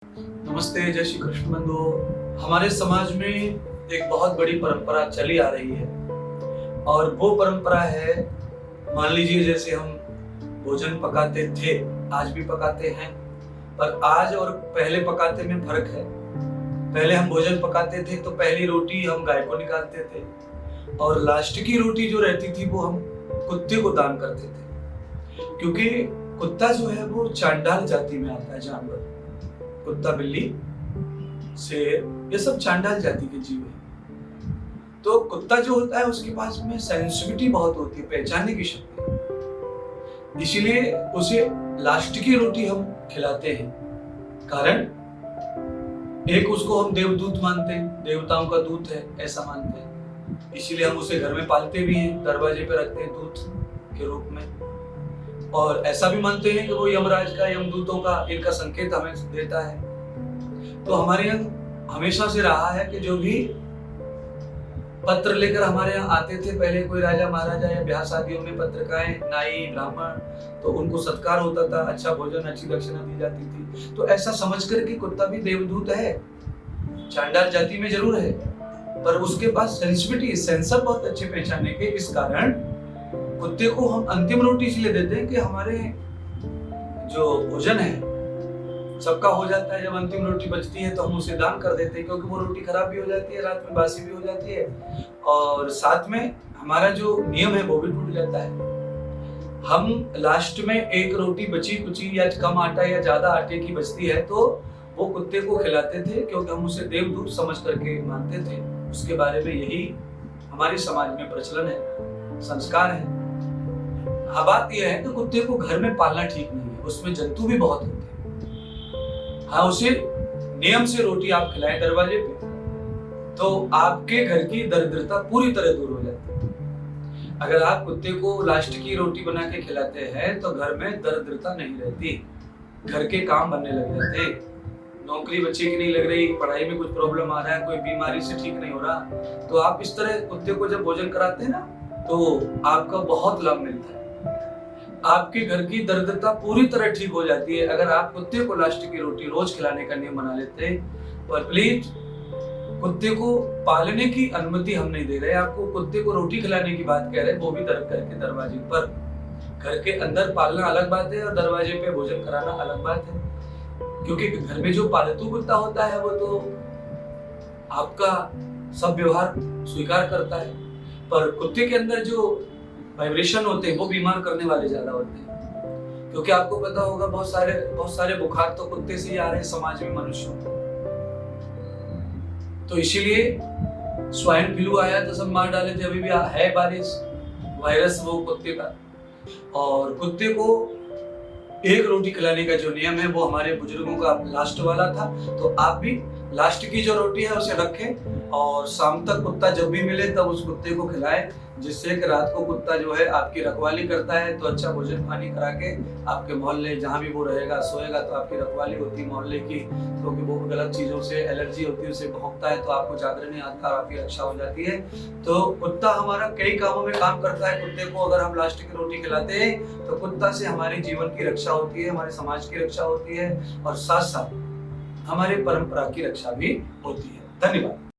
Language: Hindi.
नमस्ते, जय श्री कृष्ण बंधुओं। हमारे समाज में एक बहुत बड़ी परंपरा चली आ रही है और वो परंपरा है, मान लीजिए जैसे हम भोजन पकाते थे, आज भी पकाते हैं, पर आज और पहले पकाते में फर्क है। पहले हम भोजन पकाते थे तो पहली रोटी हम गाय को निकालते थे और लास्ट की रोटी जो रहती थी वो हम कुत्ते को दान करते थे, क्योंकि कुत्ता जो है वो चांडाल जाति में आता है। जानवर, कुत्ता, बिल्ली, शेर, ये सब चांडाल जाति के जीव हैं। तो कुत्ता जो होता है उसके पास में सेंसिटिविटी बहुत होती है, पहचानने की शक्ति, इसीलिए उसे लास्ट की रोटी हम खिलाते हैं। कारण एक, उसको हम देवदूत मानते हैं, देवताओं का दूत है ऐसा मानते हैं, इसीलिए हम उसे घर में पालते भी हैं, दरवाजे पे रखते हैं दूत के रूप में। और ऐसा भी मानते हैं कि वो यमराज का, यमदूतों का, इनका संकेत हमें देता है। तो हमारे यहाँ हमेशा से रहा है कि जो भी पत्र लेकर हमारे यहाँ आते थे, पहले कोई राजा महाराजा या ब्याह शादियों में पत्रिकाएं, नाई, ब्राह्मण, तो उनको सत्कार होता था, अच्छा भोजन, अच्छी दक्षिणा दी जाती थी। तो ऐसा समझ कर कि कुत्ता भी देवदूत है, चांडाल जाति में जरूर है, पर उसके पास सेंसिटिविटी, सेंसर बहुत अच्छे पहचानने के, इस कारण कुत्ते को हम अंतिम रोटी इसलिए देते हैं कि हमारे जो भोजन है सबका हो जाता है, जब अंतिम रोटी बचती है तो हम उसे दान कर देते हैं, क्योंकि वो रोटी खराब भी हो जाती है, रात में बासी भी हो जाती है और साथ में हमारा जो नियम है वो भी टूट जाता है। हम लास्ट में एक रोटी बची कुची या कम आटा या ज्यादा आटे की बचती है तो वो कुत्ते को खिलाते थे, क्योंकि हम उसे देवदूत समझ करके मानते थे। उसके बारे में यही हमारे समाज में प्रचलन है, संस्कार है। हाँ, बात यह है कि कुत्ते को घर में पालना ठीक नहीं है, उसमें जंतु भी बहुत होते हैं। हाँ, उसे नियम से रोटी आप खिलाएं दरवाजे पे तो आपके घर की दरिद्रता पूरी तरह दूर हो जाती है। अगर आप कुत्ते को लास्ट की रोटी बना के खिलाते हैं तो घर में दरिद्रता नहीं रहती, घर के काम बनने लग जाते, नौकरी बच्चे की नहीं लग रही, पढ़ाई में कुछ प्रॉब्लम आ रहा है, कोई बीमारी से ठीक नहीं हो रहा, तो आप इस तरह कुत्ते को जब भोजन कराते हैं ना तो आपका बहुत लाभ मिलता है। आपके घर की दरिद्रता पूरी तरह ठीक हो जाती है अगर आप कुत्ते को लास्ट की रोटी रोज खिलाने का नियम बना लेते हैं। पर प्लीज, कुत्ते को पालने की अनुमति हम नहीं दे रहे, आपको कुत्ते को रोटी खिलाने की बात कह रहे हैं, वो भी घर के दरवाजे पर। घर के अंदर पालना अलग बात है और दरवाजे पे भोजन कराना अलग बात है, क्योंकि घर में जो पालतू कुत्ता होता है वो तो आपका सब व्यवहार स्वीकार करता है, पर कुत्ते के अंदर जो वाइब्रेशन होते हैं वो बीमार करने वाले ज्यादा होते हैं। क्योंकि आपको पता होगा बहुत सारे बुखार तो कुत्ते से ही आ रहे हैं समाज में, मनुष्यों को। तो इसीलिए स्वाइन फ्लू आया तो सब मार डाले थे, अभी भी है बारिश, वायरस वो कुत्ते का। और कुत्ते को एक रोटी खिलाने का जो नियम है वो हमारे बुजुर्गों का लास्ट वाला था, तो आप भी लास्ट की जो रोटी है उसे रखें और शाम तक कुत्ता जब भी मिले तब उस कुत्ते को खिलाएं, जिससे कि रात को कुत्ता जो है आपकी रखवाली करता है तो अच्छा भोजन पानी करा के आपके मोहल्ले जहाँ भी वो रहेगा, सोएगा, तो आपकी रखवाली होती है मोहल्ले की, क्योंकि वो गलत चीजों से एलर्जी होती है, उसे भौंकता है तो आपको जागरण नहीं आता, आपकी रक्षा हो जाती है। तो कुत्ता हमारा कई कामों में काम करता है। कुत्ते को अगर हम लास्ट की रोटी खिलाते हैं तो कुत्ता से हमारे जीवन की रक्षा होती है, हमारे समाज की रक्षा होती है और साथ साथ हमारे परंपरा की रक्षा भी होती है। धन्यवाद।